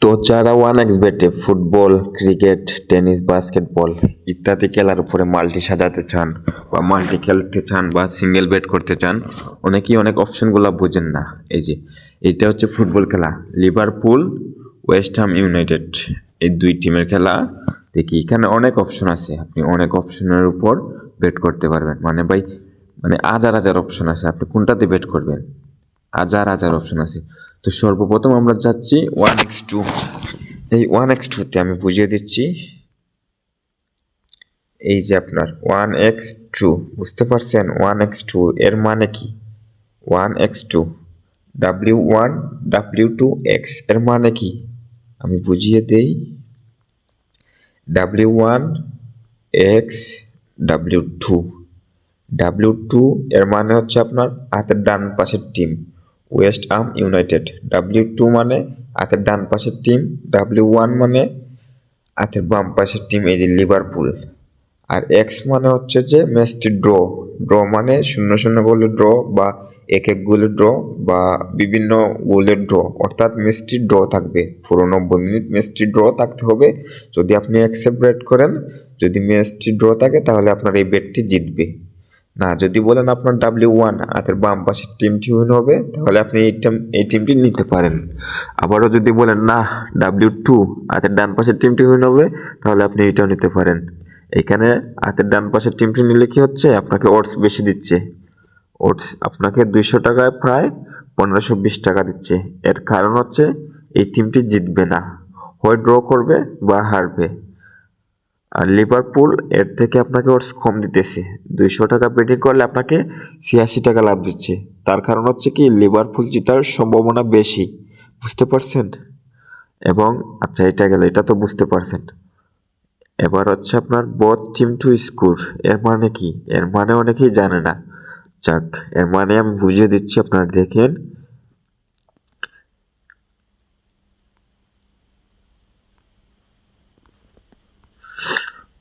তো যারা one x বেটে ফুটবল, ক্রিকেট, টেনিস, বাস্কেটবল ইত্যাদি খেলার উপরে মাল্টি সাজাতে চান বা মাল্টি খেলতে চান বা সিঙ্গেল বেট করতে চান, অনেকেই অনেক অপশনগুলো বোঝেন না। এইটা হচ্ছে ফুটবল খেলা, লিভারপুল ওয়েস্ট হাম ইউনাইটেড এই দুই টিমের খেলা। দেখি এখানে অনেক অপশন আছে, আপনি অনেক অপশনের উপর বেট করতে পারবেন। মানে হাজার হাজার অপশন আছে, আপনি কোনটাতে বেট করবেন, হাজার হাজার অপশন আছে। তো সর্বপ্রথম আমরা যাচ্ছি 1x2। এই 1x2তে আমি বুঝিয়ে দিচ্ছি। এই যে আপনার 1x2, বুঝতে পারছেন? 1x2 এর মানে কি? 1x2 W1 W2 X এর মানে কি আমি বুঝিয়ে দেই। W1 X W2 W2 এর মানে হচ্ছে আপনার হাতের ডান পাশের টিম ওয়েস্ট হাম ইউনাইটেড। W2 মানে হাতের ডান পাশের টিম, W1 মানে হাতের বাম পাশের টিম, এই যে লিভারপুল। আর এক্স মানে হচ্ছে যে ম্যাচটি ড্র মানে 0-0 গোলের ড্র বা 1-1 গোলের ড্র বা বিভিন্ন গোলের ড্র, অর্থাৎ ম্যাচটি ড্র থাকবে। পুরো 90 মিনিট ম্যাচটি ড্র থাকতে হবে। যদি আপনি অ্যাকসেপ্ট বেট করেন, যদি ম্যাচটি ড্র থাকে তাহলে আপনার এই বেটটি জিতবে। না, যদি বলেন আপনার W1 হাতের বাম পাশের টিমটি উইন হবে, তাহলে আপনি এই টিমটি নিতে পারেন। আবারও যদি বলেন না W2 হাতের ডান পাশের টিমটি উইন হবে, তাহলে আপনি এটাও নিতে পারেন। এখানে হাতের ডান পাশের টিমটি নিলে কি হচ্ছে, আপনাকে ওডস বেশি দিচ্ছে। ওডস আপনাকে 200 টাকায় প্রায় 1520 টাকা দিচ্ছে। এর কারণ হচ্ছে এই টিমটি জিতবে না, হয় ড্র করবে বা হারবে। আর লিভারপুল এর থেকে আপনাকে ওডস কম দিতেছে। 200 টাকা বেটিং করলে আপনাকে 86 টাকা লাভ দিচ্ছে। তার কারণ হচ্ছে কি, লিভারপুল জেতার সম্ভাবনা বেশি, বুঝতে পারছেন? এবং আচ্ছা, এটা গেল, এটা তো বুঝতে পারছেন। এবার হচ্ছে আপনার বোথ টিম টু স্কোর এর মানে কি? এর মানে অনেকেই জানে না। যাক, এর মানে আমি বুঝিয়ে দিচ্ছি, আপনারা দেখেন।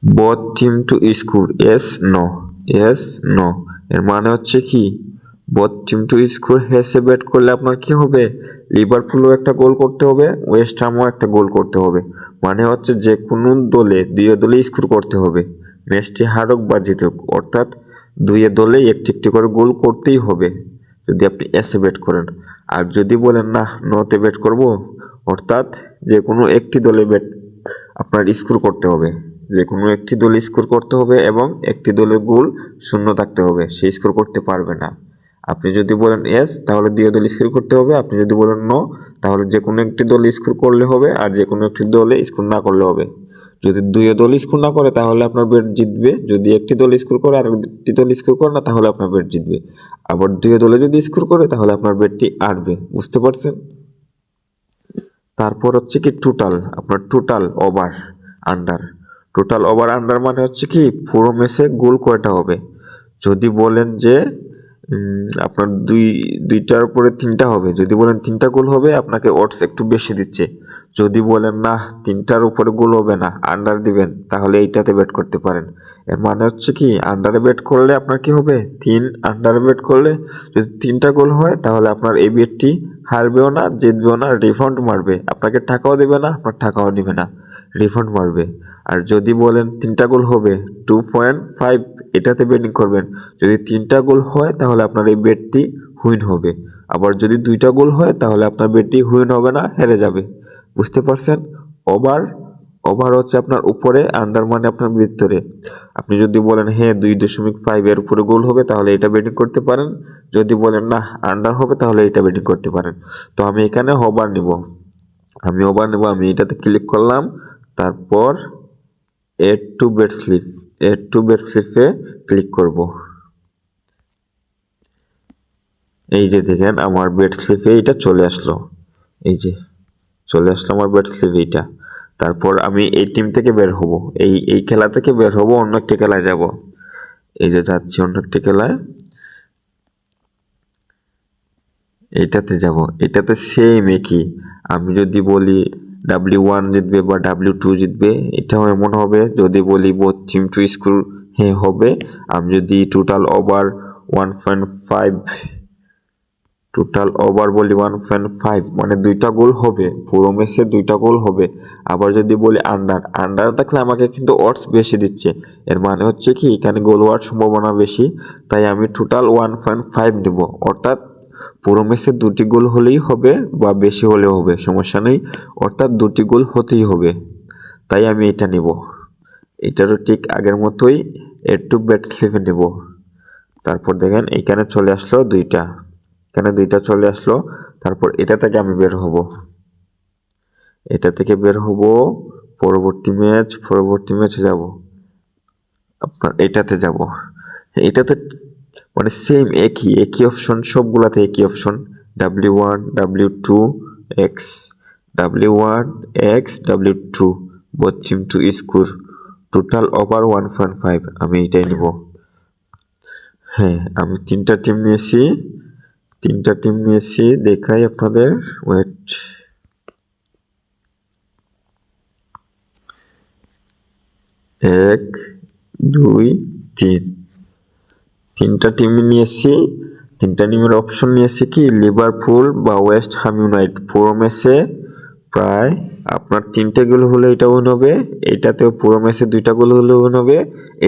Both team to score yes no, yes no এর মানে হচ্ছে কি, বোথ টিম টু স্কোর হেসে ব্যাট করলে আপনার কি হবে, লিভারপুলও একটা গোল করতে হবে, ওয়েস্ট হামও একটা গোল করতে হবে। মানে হচ্ছে যে কোনো দলে দুই দলে স্কোর করতে হবে, ম্যাচটি হারুক বা জিতুক, অর্থাৎ দুই দলে একটি একটি করে গোল করতেই হবে যদি আপনি এসে ব্যাট করেন। আর যদি বলেন না নতে ব্যাট করব, অর্থাৎ যে কোনো একটি দলে ব্যাট আপনার স্কোর করতে হবে, যে কোনো একটি দল স্কোর করতে হবে এবং একটি দলের গোল শূন্য থাকতে হবে, সে স্কোর করতে পারবে না। আপনি যদি বলেন এস, তাহলে দুই দল স্কোর করতে হবে। আপনি যদি বলেন নো, তাহলে যে কোনো একটি দল স্কোর করলে হবে, আর যে কোনো একটি দলে স্কোর না করলে হবে। যদি দুই দল স্কোর না করে তাহলে আপনার বেট জিতবে, যদি একটি দল স্কোর করে আর একটি দল স্কোর করে না তাহলে আপনার বেট জিতবে। আবার দুই দলে যদি স্কোর করে তাহলে আপনার বেটটি হারবে, বুঝতে পারছেন? তারপর হচ্ছে কি টোটাল, আপনার total over under. Total over under মানে হচ্ছে কি, পুরো ম্যাচে গোল কয়টা হবে। যদি বলেন যে আপনার দুইটার উপরে তিনটা হবে, যদি বলেন তিনটা গোল হবে, আপনাকে ওডস একটু বেশি দিচ্ছে। যদি বলেন না তিনটার উপরে গোল হবে না, আন্ডার দিবেন, তাহলে এইটাতে ব্যাট করতে পারেন। এর মানে হচ্ছে কি, আন্ডারে ব্যাট করলে আপনার কি হবে, আন্ডারে ব্যাট করলে যদি তিনটা গোল হয়, তাহলে আপনার এই বেটটি হারবেও না, জিতবেও না, রিফান্ড মারবে। আপনাকে টাকাও দেবে না, আপনার টাকাও দিবে না, রিফান্ড মারবে। আর যদি বলেন তিনটা গোল হবে, 2.5 এটাতে বেটিং করবেন। যদি তিনটা গোল হয় তাহলে আপনার এই বেটটি হুইন হবে। আবার যদি দুইটা গোল হয় তাহলে আপনার বেটটি হুইন হবে না, হেরে যাবে, বুঝতে পারছেন? ওভার ওভার হচ্ছে আপনার উপরে, আন্ডার মানে আপনার ভিতরে। আপনি যদি বলেন হ্যাঁ 2.5 এর উপরে গোল হবে, তাহলে এটা বেটিং করতে পারেন। যদি বলেন না আন্ডার হবে, তাহলে এটা বেটিং করতে পারেন। তো আমি এখানে ওভার নিব, আমি এটাতে ক্লিক করলাম। তারপর এড টু বেট স্লিপে ক্লিক করব। এই যে দেখেন আমার বেট স্লিপে এটা চলে আসলো, এই যে চলে আসলো আমার বেট স্লিপে এইটা। তারপর আমি এই টিম থেকে বের হব, এই খেলা থেকে বের হব, অন্য একটা খেলায় যাব। এই যে যাচ্ছি অন্য একটা খেলায়, এইটাতে যাব। এটাতে সেম একই। আমি যদি বলি W1 জিতবে বা W2 জিতবে, এটাও এমন হবে। যদি বলি বোথ টিম টু স্কোর, হ্যাঁ হবে। আমি যদি টোটাল ওভার 1.5 টোটাল ওভার বলি 1.5 মানে 2টা গোল হবে, পুরো ম্যাচে 2টা গোল হবে। আবার যদি বলি আন্ডার থাকলে আমাকে কিন্তু অডস বেশি দিচ্ছে, এর মানে হচ্ছে কি এখানে গোল হওয়ার সম্ভাবনা বেশি, তাই আমি টোটাল 1.5 নেব। অর্থাৎ পুরো ম্যাচে 2টি গোল হলেই হবে বা বেশি হলেও হবে, সমস্যা নেই, অর্থাৎ 2টি গোল হতেই হবে, তাই আমি এটা নেব। এটারও ঠিক আগের মতোই এড টু ব্যাট স্লিপে নেব। তারপর দেখেন এখানে চলে আসলো 2টা, এখানে 2টা চলে আসলো। তারপর এটা থেকে আমি বের হব, এটা থেকে বের হব, পরবর্তী ম্যাচে যাব, আপনার এটাতে যাব। এটাতে মানে সেম একই অপশন, সবগুলাতে একই option, W1 W2 X W1 X W2 both team to score total over 1.5, আমি এটাই নিব। হ্যাঁ, আমি তিনটা টিম নিয়েছি, দেখাই আপনাদের, ওয়েট, 1 2 3, তিনটা টিম নিয়েছি। তিনটা টিমের অপশন নিয়েছি কি লিভারপুল বা ওয়েস্ট হাম ইউনাইটেড। পুরো ম্যাচে প্রায় আপনার 3টে গোল হলে এটা উইন হবে, এটাতেও পুরো ম্যাচে 2টা গোল হলে উইন হবে,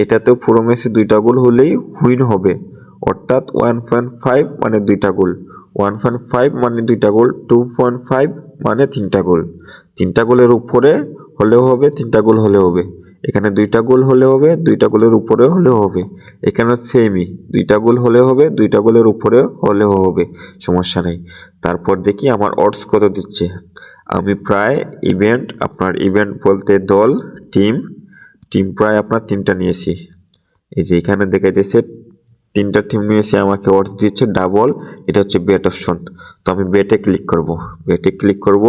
এটাতেও পুরো ম্যাচে 2টা গোল হলেই উইন হবে। অর্থাৎ 1.5 মানে 2টা গোল, 1.5 মানে 2টা গোল, 2.5 মানে 3টা গোল। 3টা গোলের উপরে হলেও হবে, 3টা গোল হলেও হবে। এখানে 2টা গোল হলে হবে, 2টা গোলের উপরে হলেও হবে। এখানে সেমই, 2টা গোল হলে হবে, 2টা গোলের উপরে হলেও হবে, সমস্যা নেই। তারপর দেখি আমার অডস কত দিচ্ছে। আমি প্রায় আপনার ইভেন্ট বলতে দল, টিম প্রায় আপনার 3টা নিয়েছি। এই যে এখানে দেখাইতেছে 3টা টিম নিয়েছি, আমাকে অডস দিচ্ছে ডাবল, এটা হচ্ছে বেট অপশন। তো আমি বেটে ক্লিক করব,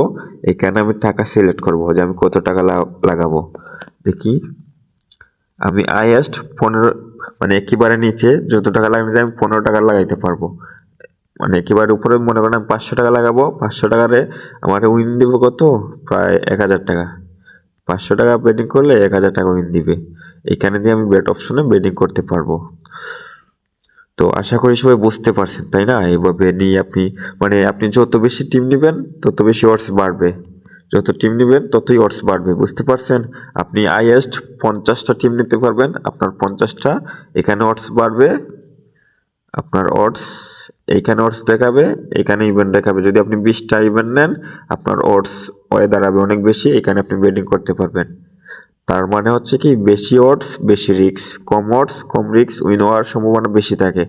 এখানে আমি টাকা সিলেক্ট করব যে আমি কত টাকা লাগাবো। দেখি আমি হাইয়েস্ট 15, মানে একেবারে নিচে যত টাকা লাগানো যায় আমি 15 টাকা লাগাইতে পারবো। মানে একেবারে উপরে মনে করেন আমি 500 টাকা লাগাবো, 500 টাকারে আমার উইন দিব কত, প্রায় 1000 টাকা। 500 টাকা বেটিং করলে 1000 টাকা উইন দিবে। এখানে দিয়ে আমি বেট অপশনে বেটিং করতে পারবো। তো আশা করি সবাই বুঝতে পারছেন, তাই না? এইভাবে নিয়ে আপনি যত বেশি টিম নেবেন তত বেশি অডস বাড়বে, যত টিম নেবেন ততই অডস বাড়বে, বুঝতে পারছেন? আপনি হাইয়েস্ট 50টা টিম নিতে পারবেন, আপনার 50টা এখানে অডস বাড়বে, আপনার অডস এইখানে অডস দেখাবে, এখানে ইভেন্ট দেখাবে। যদি আপনি 20টা ইভেন্ট নেন আপনার অডস হয়ে দাঁড়াবে অনেক বেশি, এখানে আপনি বেটিং করতে পারবেন। তার মানে হচ্ছে কি বেশি অডস বেশি রিস্ক, কম অডস কম রিস্ক, উইন হওয়ার সম্ভাবনা বেশি থাকে।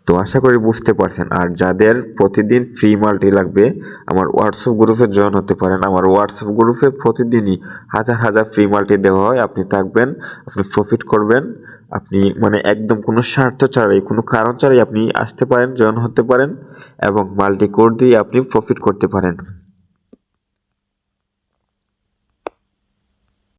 তো আশা করি বুঝতে পারছেন। আর যাদের প্রতিদিন ফ্রি মাল্টি লাগবে আমার হোয়াটসঅ্যাপ গ্রুপে জয়েন হতে পারেন। আমার হোয়াটসঅ্যাপ গ্রুপে প্রতিদিনই হাজার ফ্রি মাল্টি দেওয়া হয়, আপনি থাকবেন, আপনি প্রফিট করবেন, আপনি মানে একদম কোনো স্বার্থ ছাড়াই, কোনো কারণ ছাড়াই আপনি আসতে পারেন, জয়েন হতে পারেন এবং মাল্টি কোড দিয়ে আপনি প্রফিট করতে পারেন।